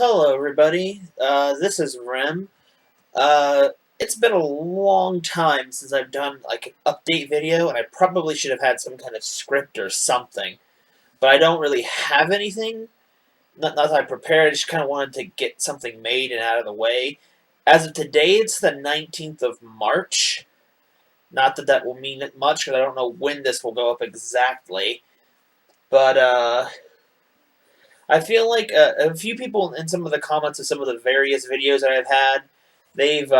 Hello, everybody. This is Rem. Uh, it's been a long time since I've done like an update video, and I probably should have had some kind of script or something. But I don't really have anything. Not that I prepared. I just kind of wanted to get something made and out of the way. As of today, it's the 19th of March. Not that that will mean much, because I don't know when this will go up exactly. But I feel like a few people in some of the comments of some of the various videos that I've had, they've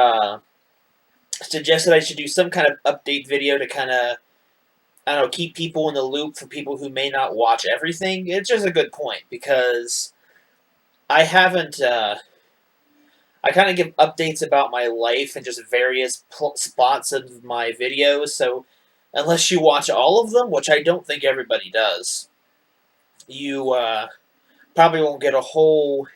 suggested I should do some kind of update video to kind of, I don't know, keep people in the loop for people who may not watch everything. It's just a good point because I haven't. I kind of give updates about my life and just various spots of my videos. So unless you watch all of them, which I don't think everybody does, you probably won't get a whole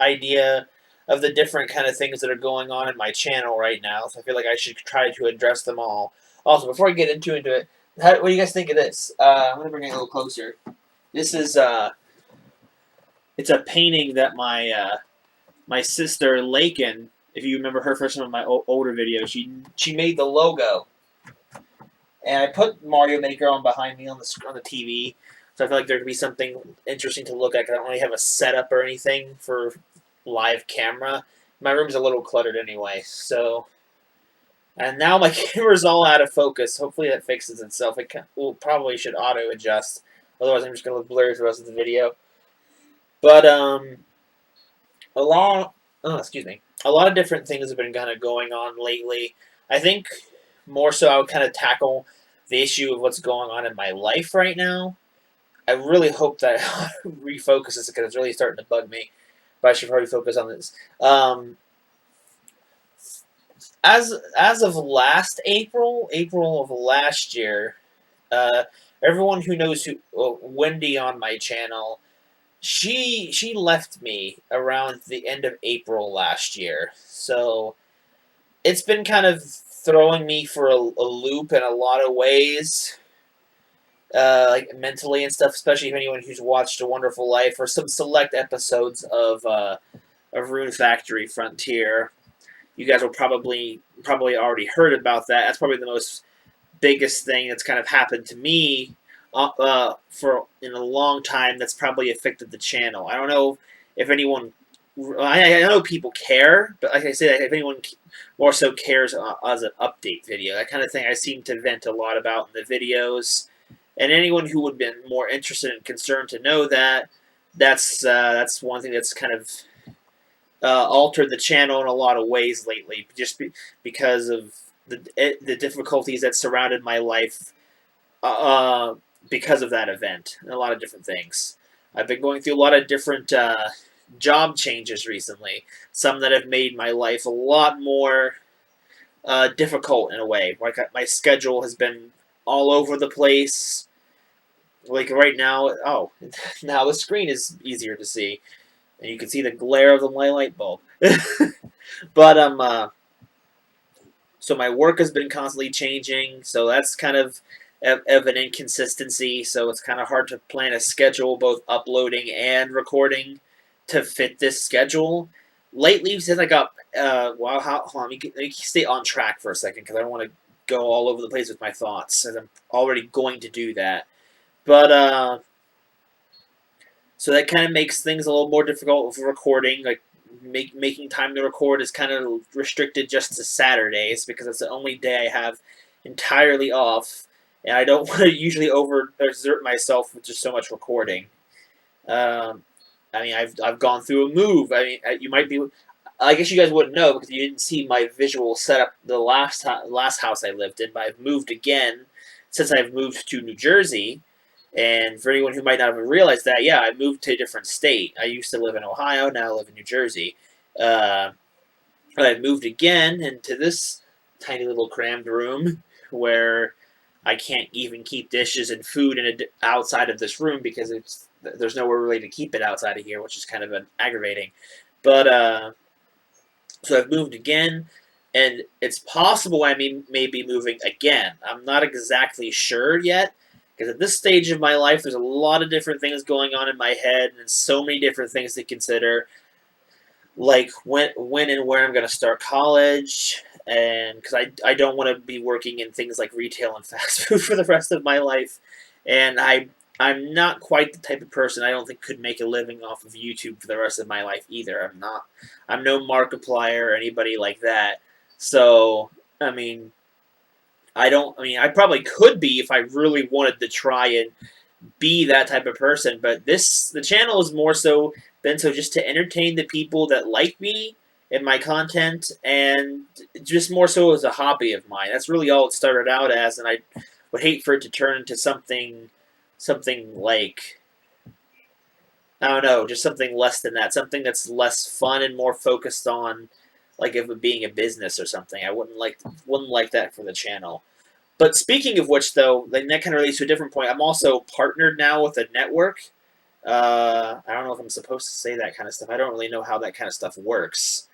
idea of the different kind of things that are going on in my channel right now. So I feel like I should try to address them all. Also, before I get into it, what do you guys think of this? I'm gonna bring it a little closer. This is it's a painting that my sister Lakin, if you remember her from some of my older videos, she made the logo, and I put Mario Maker on behind me on the TV. So I feel like there could be something interesting to look at. I don't really have a setup or anything for live camera. My room's a little cluttered anyway, so. And now my camera's all out of focus. Hopefully that fixes itself. It will probably should auto adjust. Otherwise, I'm just gonna look blurry for the rest of the video. But a lot. Oh, excuse me. A lot of different things have been kind of going on lately. I think more so I would kind of tackle the issue of what's going on in my life right now. I really hope that refocuses because it's really starting to bug me. But I should probably focus on this. As of last April of last year, uh, everyone who knows Wendy on my channel, she left me around the end of April last year. So it's been kind of throwing me for a loop in a lot of ways, like mentally and stuff. Especially if anyone who's watched A Wonderful Life or some select episodes of Rune Factory Frontier. You guys will probably already heard about that. That's probably the most biggest thing that's kind of happened to me for in a long time. That's probably affected the channel. I don't know if anyone. I know people care, but like I said, if anyone more so cares as an update video, that kind of thing I seem to vent a lot about in the videos. And anyone who would have been more interested and concerned to know that that's one thing that's kind of altered the channel in a lot of ways lately, just because of the difficulties that surrounded my life because of that event and a lot of different things. I've been going through a lot of different job changes recently, some that have made my life a lot more difficult in a way. Like my schedule has been all over the place. Like right now, oh, now the screen is easier to see, and you can see the glare of the light bulb. But so my work has been constantly changing, so that's kind of an inconsistency. So it's kind of hard to plan a schedule, both uploading and recording, to fit this schedule. Lately, since I got well, hold on, let me stay on track for a second because I don't want to go all over the place with my thoughts, as I'm already going to do that. But so that kind of makes things a little more difficult for recording. Like making time to record is kind of restricted just to Saturdays because it's the only day I have entirely off, and I don't want to usually overexert myself with just so much recording. Um, I mean, I've gone through a move. I mean, you might be. I guess you guys wouldn't know because you didn't see my visual setup the last house I lived in. But I've moved again since I've moved to New Jersey. And for anyone who might not have realized that, yeah, I moved to a different state. I used to live in Ohio, now I live in New Jersey. Uh, I moved again into this tiny little crammed room where I can't even keep dishes and food outside of this room because there's nowhere really to keep it outside of here, which is kind of aggravating. But so I've moved again, and it's possible I may be moving again. I'm not exactly sure yet, because at this stage of my life, there's a lot of different things going on in my head, and so many different things to consider. like when and where I'm going to start college, and because I don't want to be working in things like retail and fast food for the rest of my life, and I'm not quite the type of person I don't think could make a living off of YouTube for the rest of my life either. I'm no Markiplier or anybody like that. So I mean I mean I probably could be if I really wanted to try and be that type of person. But the channel is more so been so just to entertain the people that like me and my content, and just more so as a hobby of mine. That's really all it started out as, and I would hate for it to turn into something like I don't know, just something less than that, something that's less fun and more focused on like if it being a business or something. I wouldn't like that for the channel. But speaking of which, though, like that kind of relates to a different point. I'm also partnered now with a network. I don't know if I'm supposed to say that kind of stuff. I don't really know how that kind of stuff works.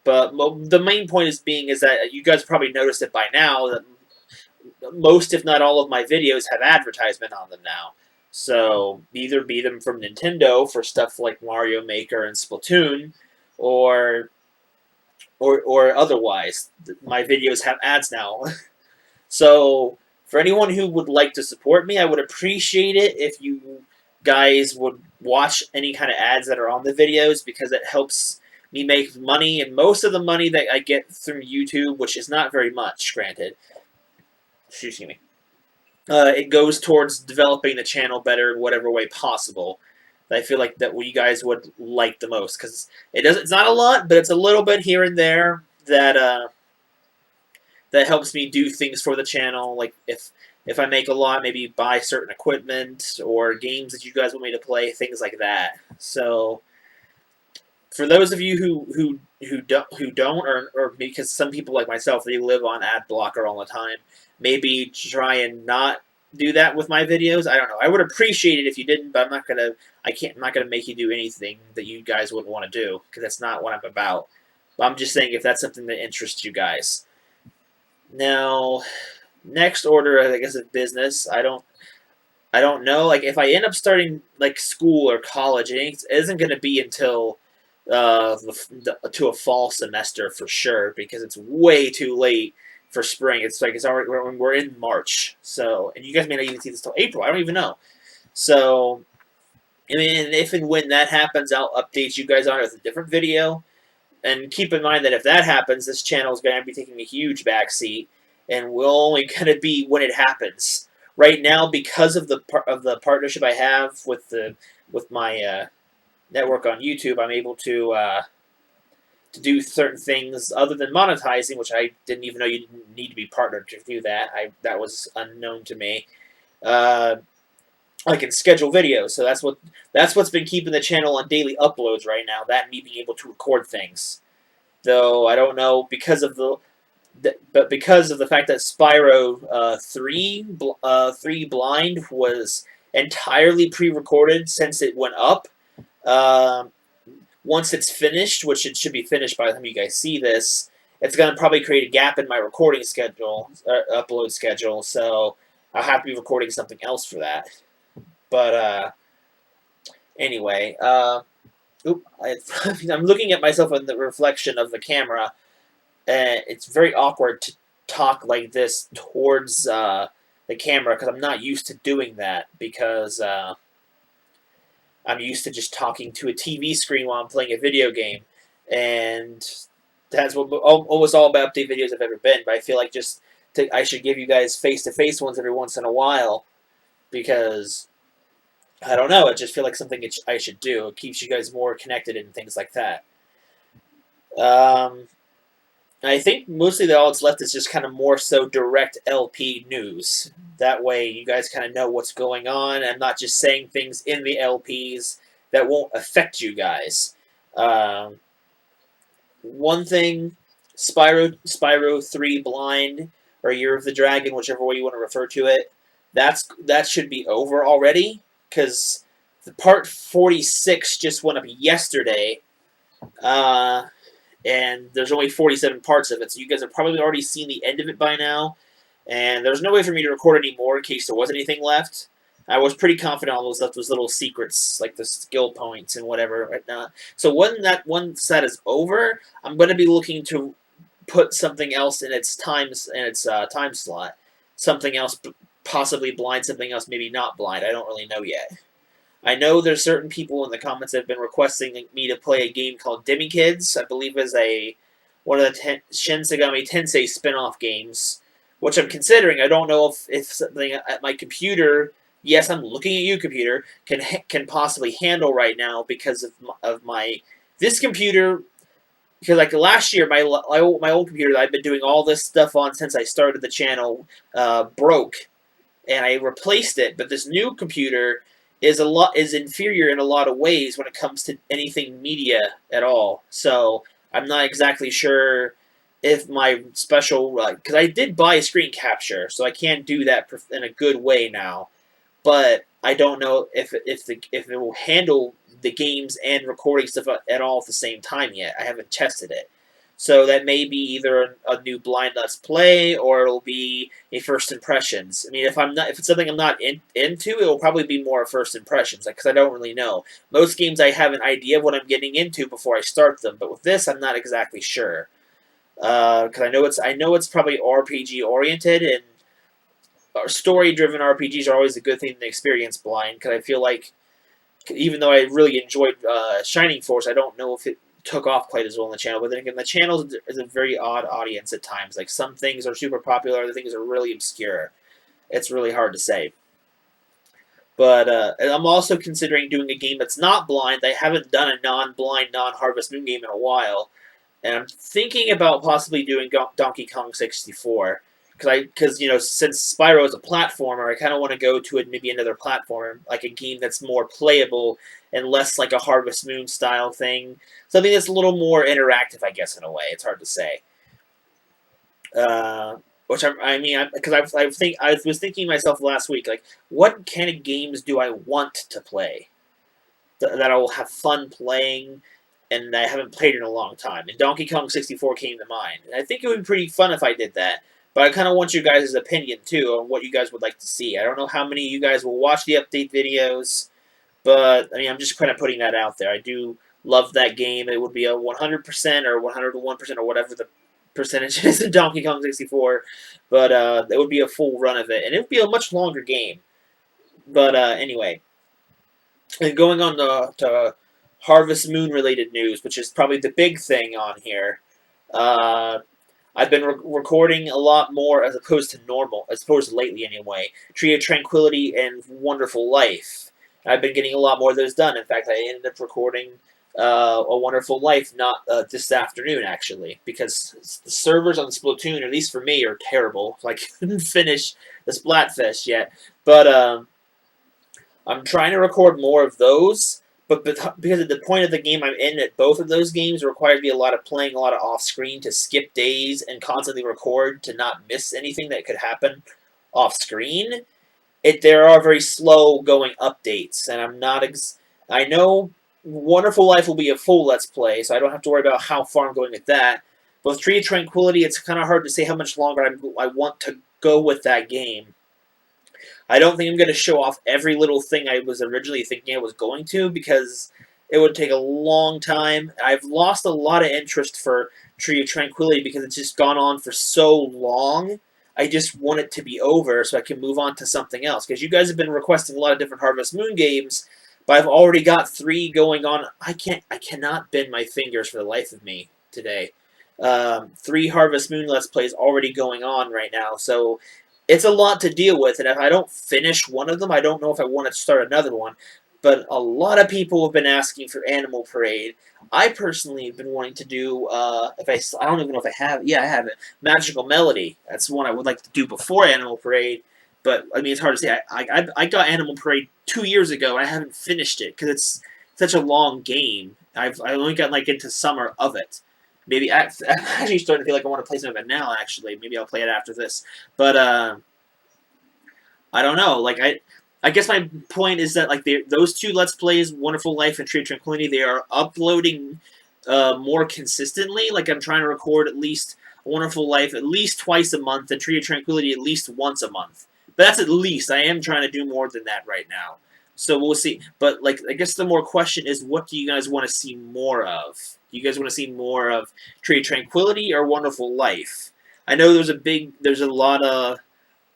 But the main point is that you guys probably noticed it by now that most, if not all, of my videos have advertisement on them now. So either be them from Nintendo for stuff like Mario Maker and Splatoon, or or otherwise. My videos have ads now. So, for anyone who would like to support me, I would appreciate it if you guys would watch any kind of ads that are on the videos, because it helps me make money. And most of the money that I get through YouTube, which is not very much, granted, excuse me, it goes towards developing the channel better in whatever way possible. I feel like that you guys would like the most, because it's not a lot, but it's a little bit here and there that helps me do things for the channel. Like if I make a lot, maybe buy certain equipment or games that you guys want me to play, things like that. So for those of you who don't or because some people like myself, they live on ad blocker all the time, maybe try and not do that with my videos. I don't know. I would appreciate it if you didn't, but I'm not gonna make you do anything that you guys wouldn't want to do, because that's not what I'm about. But I'm just saying if that's something that interests you guys. Now, next order, I guess, of business. I don't know. Like, if I end up starting like school or college, it isn't going to be until to a fall semester for sure, because it's way too late for spring. It's like it's already we're in March, so and you guys may not even see this till April. I don't even know. So, I mean, if and when that happens, I'll update you guys on it with a different video. And keep in mind that if that happens, this channel is going to be taking a huge backseat, and will only going to be when it happens. Right now, because of the partnership I have with my network on YouTube, I'm able to do certain things other than monetizing, which I didn't even know you didn't need to be partnered to do that. That was unknown to me. Uh, I can schedule videos, so that's what's been keeping the channel on daily uploads right now. That and me being able to record things. Though I don't know, but because of the fact that Spyro 3 Blind was entirely pre-recorded since it went up. Um, Once it's finished, which it should be finished by the time you guys see this, it's going to probably create a gap in my recording schedule, upload schedule. So I'll have to be recording something else for that. But anyway, I'm looking at myself in the reflection of the camera. It's very awkward to talk like this towards the camera, because I'm not used to doing that, because I'm used to just talking to a TV screen while I'm playing a video game, and that's what almost all about update videos have ever been. But I feel like I should give you guys face-to-face ones every once in a while, because I don't know, I just feel like something I should do. It keeps you guys more connected and things like that. Um, I think mostly all that's left is just kind of more so direct LP news. That way, you guys kind of know what's going on. I'm not just saying things in the LPs that won't affect you guys. Um, One thing, Spyro 3 Blind, or Year of the Dragon, whichever way you want to refer to it, that should be over already, because the part 46 just went up yesterday. Uh, and there's only 47 parts of it, so you guys have probably already seen the end of it by now. And there's no way for me to record any more in case there was anything left. I was pretty confident all those little secrets, like the skill points and whatever, right now. So when that one set is over, I'm going to be looking to put something else in its time slot, something else possibly blind, something else maybe not blind. I don't really know yet. I know there's certain people in the comments that have been requesting me to play a game called Demi Kids. I believe is one of the Shin Megami Tensei spin-off games, which I'm considering. I don't know if something at my computer. Yes, I'm looking at you, computer. Can possibly handle right now because of my this computer. Because like last year, my old computer that I've been doing all this stuff on since I started the channel broke, and I replaced it. But this new computer is inferior in a lot of ways when it comes to anything media at all. So I'm not exactly sure if my special because I did buy a screen capture, so I can do that in a good way now. But I don't know if it will handle the games and recording stuff at all at the same time yet. I haven't tested it. So that may be either a new blind let's play or it'll be a first impressions. I mean, if it's something I'm not into, it will probably be more first impressions because I don't really know. Most games I have an idea of what I'm getting into before I start them, but with this I'm not exactly sure. Because I know it's probably RPG oriented, and story-driven RPGs are always a good thing to experience blind. Because I feel like, even though I really enjoyed Shining Force, I don't know if it took off quite as well on the channel. But then again, the channel is a very odd audience at times. Like some things are super popular, other things are really obscure. It's really hard to say. But I'm also considering doing a game that's not blind. I haven't done a non-blind, non-Harvest Moon game in a while, and I'm thinking about possibly doing Donkey Kong 64. Because since Spyro is a platformer, I kind of want to go to maybe another platform, like a game that's more playable and less like a Harvest Moon style thing. Something that's a little more interactive, I guess, in a way. It's hard to say. Which because I was thinking myself last week, like, what kind of games do I want to play that I will have fun playing, and I haven't played in a long time. And Donkey Kong 64 came to mind. And I think it would be pretty fun if I did that. But I kind of want you guys' opinion, too, on what you guys would like to see. I don't know how many of you guys will watch the update videos, but, I mean, I'm just kind of putting that out there. I do love that game. It would be a 100% or 101% or whatever the percentage is in Donkey Kong 64, but it would be a full run of it. And it would be a much longer game. But anyway, and going on to Harvest Moon related news, which is probably the big thing on here. I've been recording a lot more as opposed to lately anyway. Tree of Tranquility and Wonderful Life. I've been getting a lot more of those done. In fact, I ended up recording A Wonderful Life not this afternoon, actually, because the servers on Splatoon, at least for me, are terrible. So I couldn't finish the Splatfest yet. But I'm trying to record more of those, but because of the point of the game I'm in at both of those games required me a lot of playing, a lot of off-screen to skip days and constantly record to not miss anything that could happen off-screen. There are very slow-going updates, and I'm not... I know Wonderful Life will be a full Let's Play, so I don't have to worry about how far I'm going with that. But with Tree of Tranquility, it's kind of hard to say how much longer I want to go with that game. I don't think I'm going to show off every little thing I was originally thinking I was going to, because it would take a long time. I've lost a lot of interest for Tree of Tranquility because it's just gone on for so long. I just want it to be over so I can move on to something else. Because you guys have been requesting a lot of different Harvest Moon games, but I've already got 3 going on. I cannot bend my fingers for the life of me today. 3 Harvest Moon Let's Plays already going on right now, so it's a lot to deal with, and if I don't finish one of them, I don't know if I want to start another one. But a lot of people have been asking for Animal Parade. I personally have been wanting to do, I don't even know if I have, yeah, I have it, Magical Melody. That's one I would like to do before Animal Parade, but, I mean, it's hard to say. I got Animal Parade 2 years ago, and I haven't finished it, because it's such a long game. I only got, like, into summer of it. Maybe I'm actually starting to feel like I want to play some of it now, actually. Maybe I'll play it after this. But, I don't know. Like, I guess my point is that, like, those 2 Let's Plays, Wonderful Life and Tree of Tranquility, they are uploading more consistently. Like, I'm trying to record at least Wonderful Life at least twice a month and Tree of Tranquility at least once a month. But that's at least. I am trying to do more than that right now. So we'll see. But like, I guess the more question is, what do you guys want to see more of? Do you guys want to see more of Tree of Tranquility or Wonderful Life? I know there's a lot of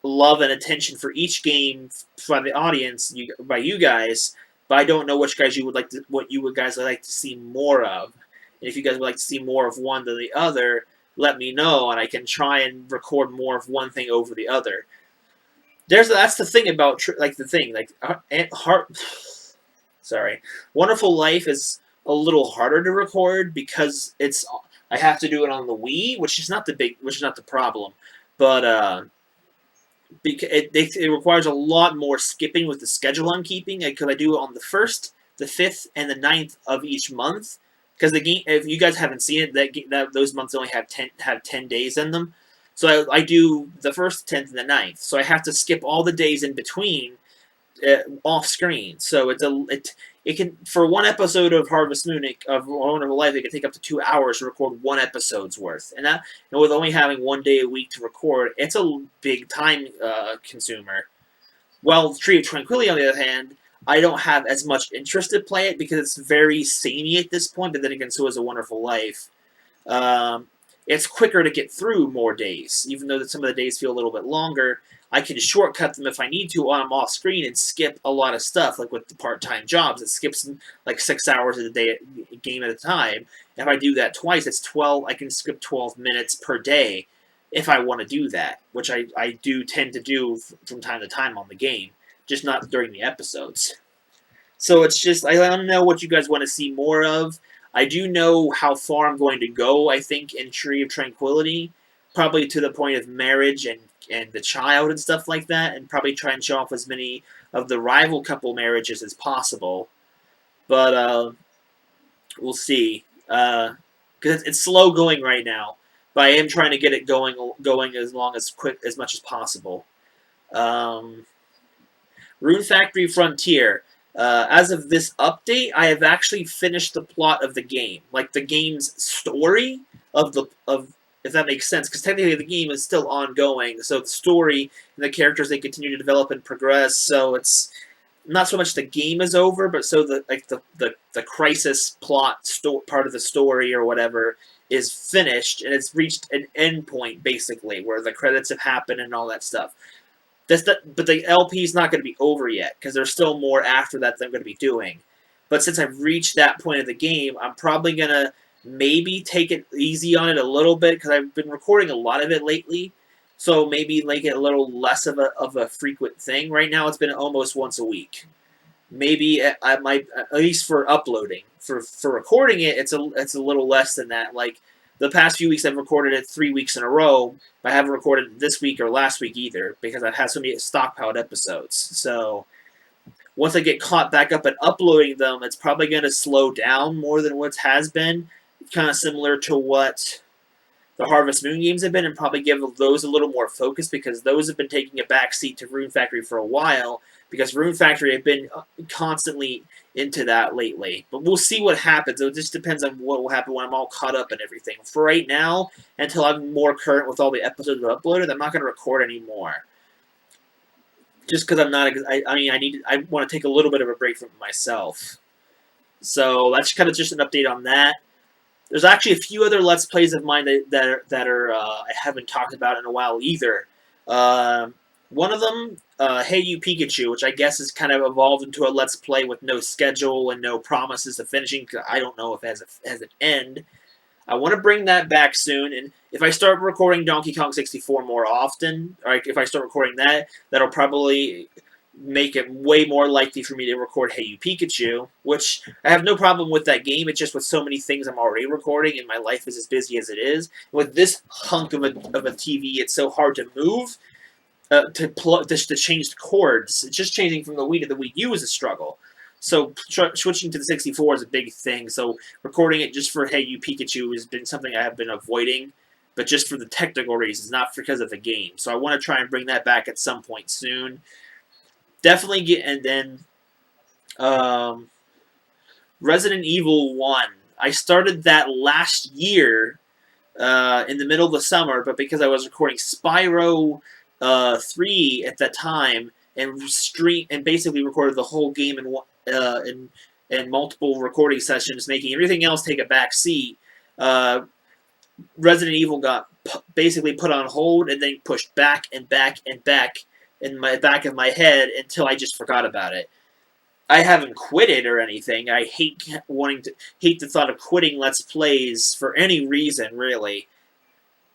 love and attention for each game by the audience, by you guys, but I don't know which guys you would like to, what you would guys would like to see more of. And if you guys would like to see more of one than the other, let me know, and I can try and record more of one thing over the other. That's the thing about heart. Sorry, Wonderful Life is a little harder to record because I have to do it on the Wii, which is not the problem, but because it requires a lot more skipping with the schedule I'm keeping, because I do it on the 1st, the 5th, and the 9th of each month. Because the game, if you guys haven't seen it, that those months only have 10 days in them. So I do the 1st, 10th, and the 9th. So I have to skip all the days in between off screen. So it can, for one episode of Harvest Moon of Wonderful Life, it can take up to 2 hours to record one episode's worth, and with only having 1 day a week to record, it's a big time consumer. Well, Tree of Tranquility, on the other hand, I don't have as much interest to play it because it's very samey at this point. But then again, so is A Wonderful Life. It's quicker to get through more days, even though some of the days feel a little bit longer. I can shortcut them if I need to while I'm off screen and skip a lot of stuff, like with the part-time jobs. It skips like 6 hours a day, game at a time. If I do that twice, it's 12. I can skip 12 minutes per day if I want to do that, which I do tend to do from time to time on the game, just not during the episodes. So it's just, I don't know what you guys want to see more of. I do know how far I'm going to go, I think, in Tree of Tranquility, probably to the point of marriage and the child and stuff like that, and probably try and show off as many of the rival couple marriages as possible. But we'll see. Because it's slow going right now, but I am trying to get it going as much as possible. Rune Factory Frontier. As of this update, I have actually finished the plot of the game, like the game's story of if that makes sense, because technically the game is still ongoing. So the story and the characters, they continue to develop and progress. So it's not so much the game is over, but so the crisis plot part of the story or whatever is finished, and it's reached an end point basically where the credits have happened and all that stuff. But the LP is not going to be over yet, because there's still more after that I'm going to be doing. But since I've reached that point of the game, I'm probably going to maybe take it easy on it a little bit, because I've been recording a lot of it lately. So maybe make it a little less of a frequent thing. Right now it's been almost once a week. Maybe I might, at least for uploading. For recording it, it's a little less than that. Like, the past few weeks I've recorded it 3 weeks in a row, but I haven't recorded this week or last week either, because I've had so many stockpiled episodes. So once I get caught back up at uploading them, it's probably going to slow down more than what has been. Kind of similar to what the Harvest Moon games have been, and probably give those a little more focus, because those have been taking a backseat to Rune Factory for a while, because Rune Factory have been constantly into that lately. But we'll see what happens. It just depends on what will happen when I'm all caught up and everything. For right now, until I'm more current with all the episodes I've uploaded, I'm not going to record anymore. Just because I'm not, I want to take a little bit of a break from myself. So that's kind of just an update on that. There's actually a few other Let's Plays of mine that are I haven't talked about in a while either. One of them, Hey You Pikachu, which I guess has kind of evolved into a Let's Play with no schedule and no promises of finishing, because I don't know if it has an end. I want to bring that back soon, and if I start recording Donkey Kong 64 more often, or if I start recording that, that'll probably make it way more likely for me to record Hey You Pikachu, which I have no problem with that game. It's just with so many things I'm already recording, and my life is as busy as it is. With this hunk of a TV, it's so hard to move, to change the cords. It's just changing from the Wii to the Wii U is a struggle. So switching to the 64 is a big thing. So recording it just for Hey You Pikachu has been something I have been avoiding, but just for the technical reasons, not because of the game. So I want to try and bring that back at some point soon. Definitely and then Resident Evil 1. I started that last year in the middle of the summer, but because I was recording Spyro 3 at that time and basically recorded the whole game in multiple recording sessions, making everything else take a back seat. Resident Evil got basically put on hold and then pushed back and back and back in my back of my head until I just forgot about it. I haven't quit it or anything. I hate the thought of quitting Let's Plays for any reason, really.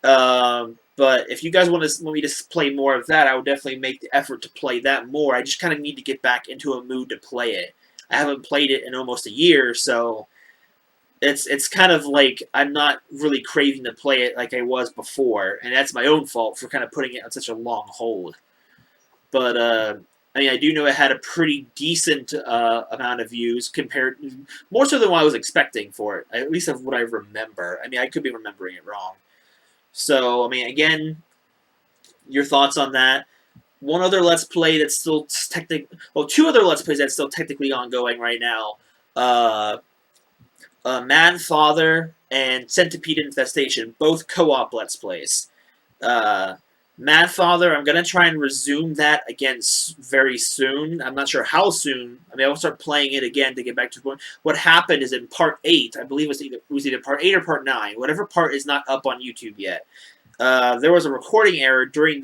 But if you guys want me to play more of that, I would definitely make the effort to play that more. I just kind of need to get back into a mood to play it. I haven't played it in almost a year, so it's kind of like I'm not really craving to play it like I was before, and that's my own fault for kind of putting it on such a long hold. But I mean, I do know it had a pretty decent amount of views compared, more so than what I was expecting for it, at least of what I remember. I mean, I could be remembering it wrong. So, I mean, again, your thoughts on that? One other Let's Play that's still two other Let's Plays that's still technically ongoing right now. Mad Father and Centipede Infestation, both co-op Let's Plays. Mad Father, I'm going to try and resume that again very soon. I'm not sure how soon. I mean, I'll start playing it again to get back to the point. What happened is in Part 8, I believe it was either Part 8 or Part 9, whatever part is not up on YouTube yet. There was a recording error during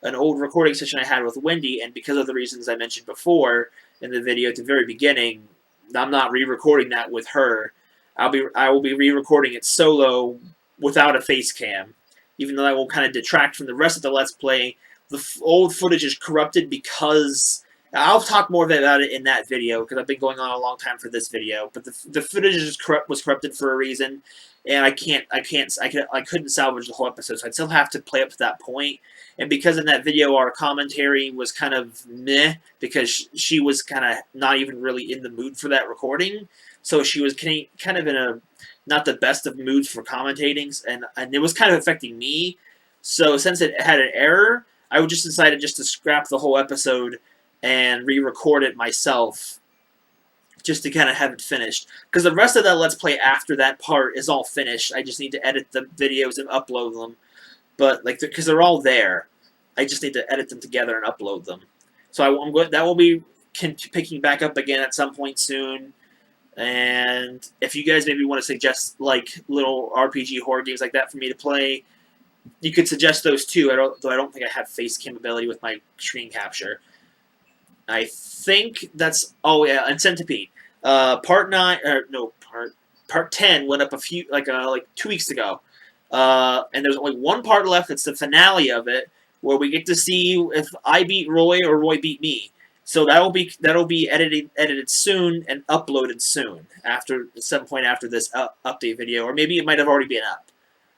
an old recording session I had with Wendy, and because of the reasons I mentioned before in the video at the very beginning, I'm not re-recording that with her. I will be re-recording it solo without a face cam, even though that will kind of detract from the rest of the Let's Play. The old footage is corrupted because I'll talk more about it in that video because I've been going on a long time for this video. But the footage was corrupted for a reason, and I couldn't salvage the whole episode, so I'd still have to play up to that point. And because in that video our commentary was kind of meh because she was kind of not even really in the mood for that recording. So she was kind of in a not the best of moods for commentating, and it was kind of affecting me. So since it had an error, I just decided just to scrap the whole episode and re-record it myself just to kind of have it finished. Because the rest of that Let's Play after that part is all finished. I just need to edit the videos and upload them. But because they're all there, I just need to edit them together and upload them. So that will be picking back up again at some point soon. And if you guys maybe want to suggest little RPG horror games like that for me to play, you could suggest those too. Though I don't think I have face cam ability with my screen capture. I think that's and Centipede. Part 10 went up like 2 weeks ago. And there's only one part left. It's the finale of it, where we get to see if I beat Roy or Roy beat me. So that'll be edited soon and uploaded soon at some point after this update video, or maybe it might have already been up.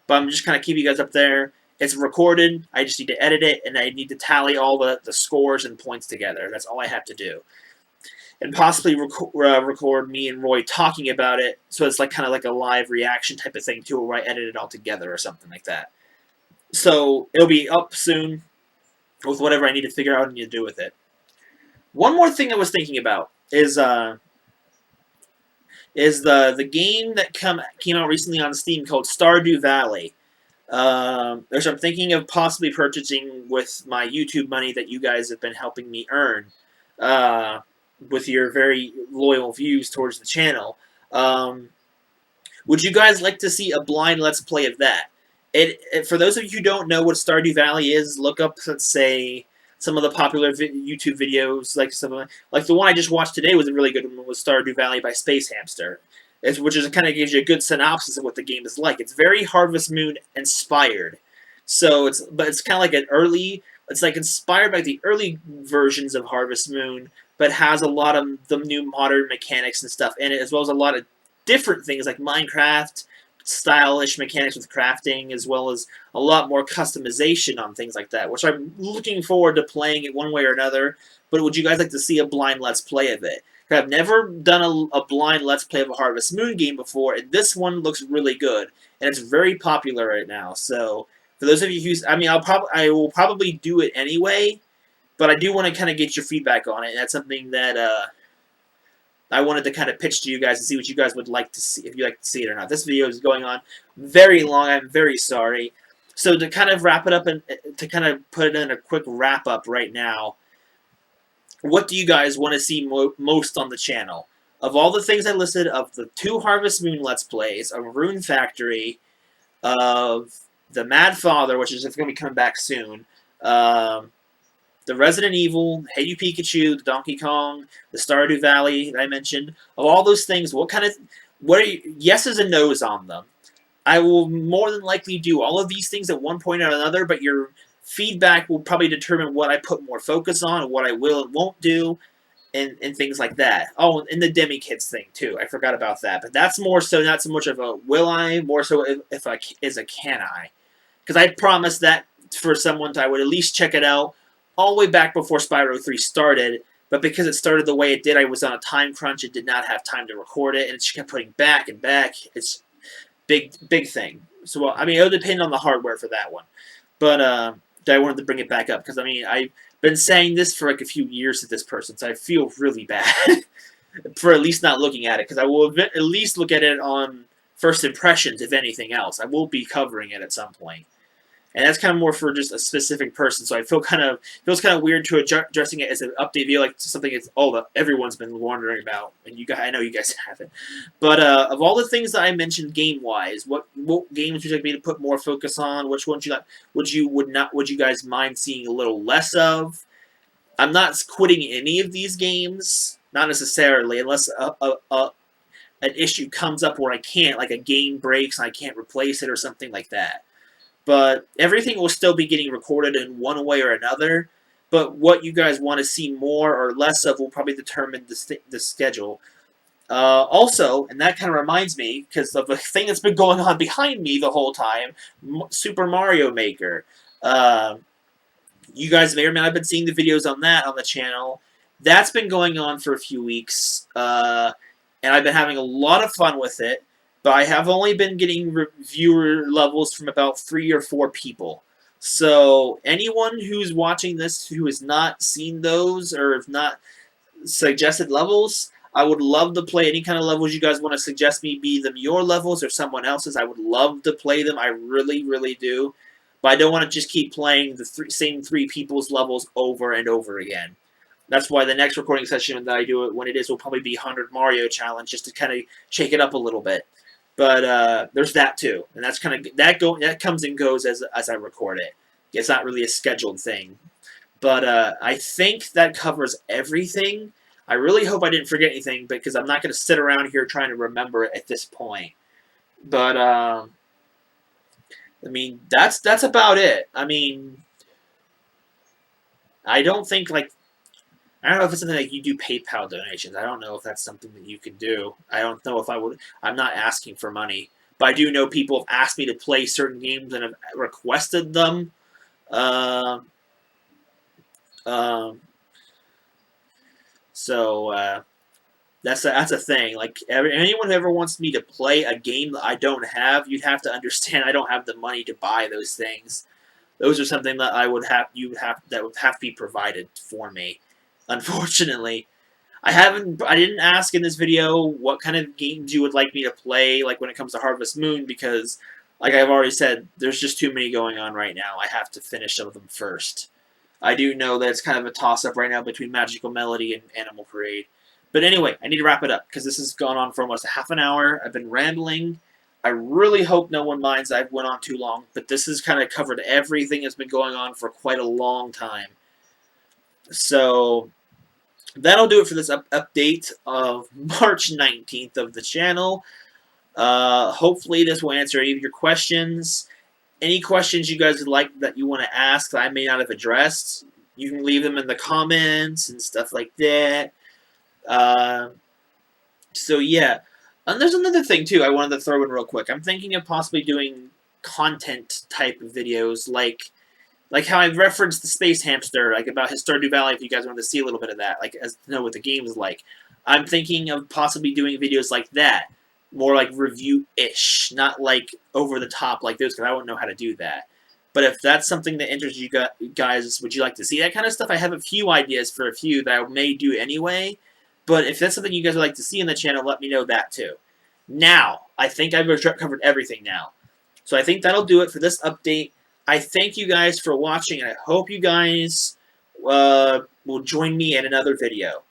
But I'm just kind of keeping you guys up there. It's recorded. I just need to edit it, and I need to tally all the scores and points together. That's all I have to do, and possibly record me and Roy talking about it. So it's kind of like a live reaction type of thing too, where I edit it all together or something like that. So it'll be up soon with whatever I need to figure out and need to do with it. One more thing I was thinking about is the game that came out recently on Steam called Stardew Valley. Which I'm thinking of possibly purchasing with my YouTube money that you guys have been helping me earn with your very loyal views towards the channel. Would you guys like to see a blind Let's Play of that? For those of you who don't know what Stardew Valley is, look up, let's say, some of the popular YouTube videos, like the one I just watched today was a really good one, was Stardew Valley by Space Hamster, which kind of gives you a good synopsis of what the game is like. It's very Harvest Moon inspired, but it's kind of like it's inspired by the early versions of Harvest Moon, but has a lot of the new modern mechanics and stuff in it, as well as a lot of different things like Minecraft stylish mechanics with crafting, as well as a lot more customization on things like that, which I'm looking forward to playing it one way or another. But would you guys like to see a blind Let's Play of it? I've never done a blind Let's Play of a Harvest Moon game before, and this one looks really good, and it's very popular right now. So for those of you who, I will probably do it anyway, but I do want to kind of get your feedback on it, and that's something that I wanted to kind of pitch to you guys and see what you guys would like to see, if you like to see it or not. This video is going on very long. I'm very sorry. So to kind of wrap it up and to kind of put it in a quick wrap up right now, what do you guys want to see most on the channel? Of all the things I listed, of the 2 Harvest Moon Let's Plays, of Rune Factory, of the Mad Father, which is going to be coming back soon, the Resident Evil, Hey You Pikachu, the Donkey Kong, the Stardew Valley that I mentioned, of all those things, what are yeses and nos on them? I will more than likely do all of these things at one point or another, but your feedback will probably determine what I put more focus on, what I will and won't do, and things like that. Oh, and the Demi Kids thing too. I forgot about that, but that's more so not so much of a will I, more so if I is a can I, because I promised that for someone I would at least check it out all the way back before Spyro 3 started. But because it started the way it did, I was on a time crunch and did not have time to record it, and it just kept putting back and back. It's big thing. So I mean, it would depend on the hardware for that one, but I wanted to bring it back up because I mean I've been saying this for like a few years to this person, so I feel really bad for at least not looking at it, because I will at least look at it on first impressions, if anything else. I will be covering it at some point. And that's kind of more for just a specific person, so I feel feels kind of weird to addressing it as an update video, like something that's that everyone's been wondering about, and I know you guys haven't. But of all the things that I mentioned game wise, what games would you like me to put more focus on? Which ones would you guys mind seeing a little less of? I'm not quitting any of these games, not necessarily, unless an issue comes up where I can't, like a game breaks and I can't replace it or something like that. But everything will still be getting recorded in one way or another. But what you guys want to see more or less of will probably determine the schedule. Also, and that kind of reminds me, because of the thing that's been going on behind me the whole time, Super Mario Maker. You guys may or may not have been seeing the videos on that on the channel. That's been going on for a few weeks, and I've been having a lot of fun with it. But I have only been getting viewer levels from about 3 or 4 people. So anyone who's watching this who has not seen those or have not suggested levels, I would love to play any kind of levels you guys want to suggest me, be them your levels or someone else's. I would love to play them. I really, really do. But I don't want to just keep playing the same 3 people's levels over and over again. That's why the next recording session that I do it when it is will probably be 100 Mario Challenge, just to kind of shake it up a little bit. But there's that too, and that's kind of that comes and goes as I record it. It's not really a scheduled thing, but I think that covers everything. I really hope I didn't forget anything, because I'm not going to sit around here trying to remember it at this point. But I mean, that's about it. I mean, I don't think I don't know if it's something like you do PayPal donations. I don't know if that's something that you can do. I don't know if I would. I'm not asking for money. But I do know people have asked me to play certain games and have requested them. So that's a thing. Like anyone who ever wants me to play a game that I don't have, you'd have to understand I don't have the money to buy those things. Those are something that that would have to be provided for me. Unfortunately, I didn't ask in this video what kind of games you would like me to play, like when it comes to Harvest Moon, because, like I've already said, there's just too many going on right now. I have to finish some of them first. I do know that it's kind of a toss-up right now between Magical Melody and Animal Parade. But anyway, I need to wrap it up, because this has gone on for almost a half an hour. I've been rambling. I really hope no one minds I went on too long, but this has kind of covered everything that's been going on for quite a long time. So that'll do it for this update of March 19th of the channel. Hopefully this will answer any of your questions. Any questions you guys would like that you want to ask that I may not have addressed, you can leave them in the comments and stuff like that. So yeah. And there's another thing too I wanted to throw in real quick. I'm thinking of possibly doing content type of videos, like how I referenced the Space Hamster, like about his Stardew Valley, if you guys want to see a little bit of that, like as to know what the game is like. I'm thinking of possibly doing videos like that, more like review-ish, not like over the top like those, because I wouldn't know how to do that. But if that's something that interests you guys, would you like to see that kind of stuff? I have a few ideas for a few that I may do anyway, but if that's something you guys would like to see in the channel, let me know that too. Now, I think I've covered everything now. So I think that'll do it for this update. I thank you guys for watching, and I hope you guys will join me in another video.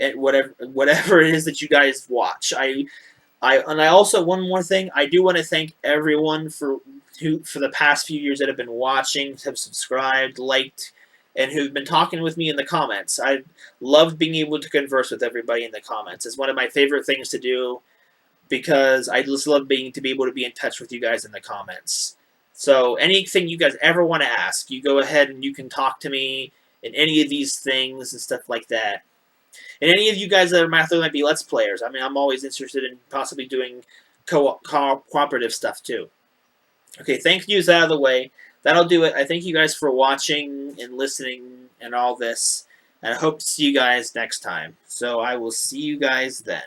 At whatever it is that you guys watch. I also, one more thing, I do want to thank everyone for the past few years that have been watching, have subscribed, liked, and who've been talking with me in the comments. I love being able to converse with everybody in the comments. It's one of my favorite things to do because I just love being to be able to be in touch with you guys in the comments. So anything you guys ever want to ask, you go ahead and you can talk to me in any of these things and stuff like that. And any of you guys that are might be Let's Players, I mean, I'm always interested in possibly doing cooperative stuff too. Okay, thank yous out of the way. That'll do it. I thank you guys for watching and listening and all this. And I hope to see you guys next time. So I will see you guys then.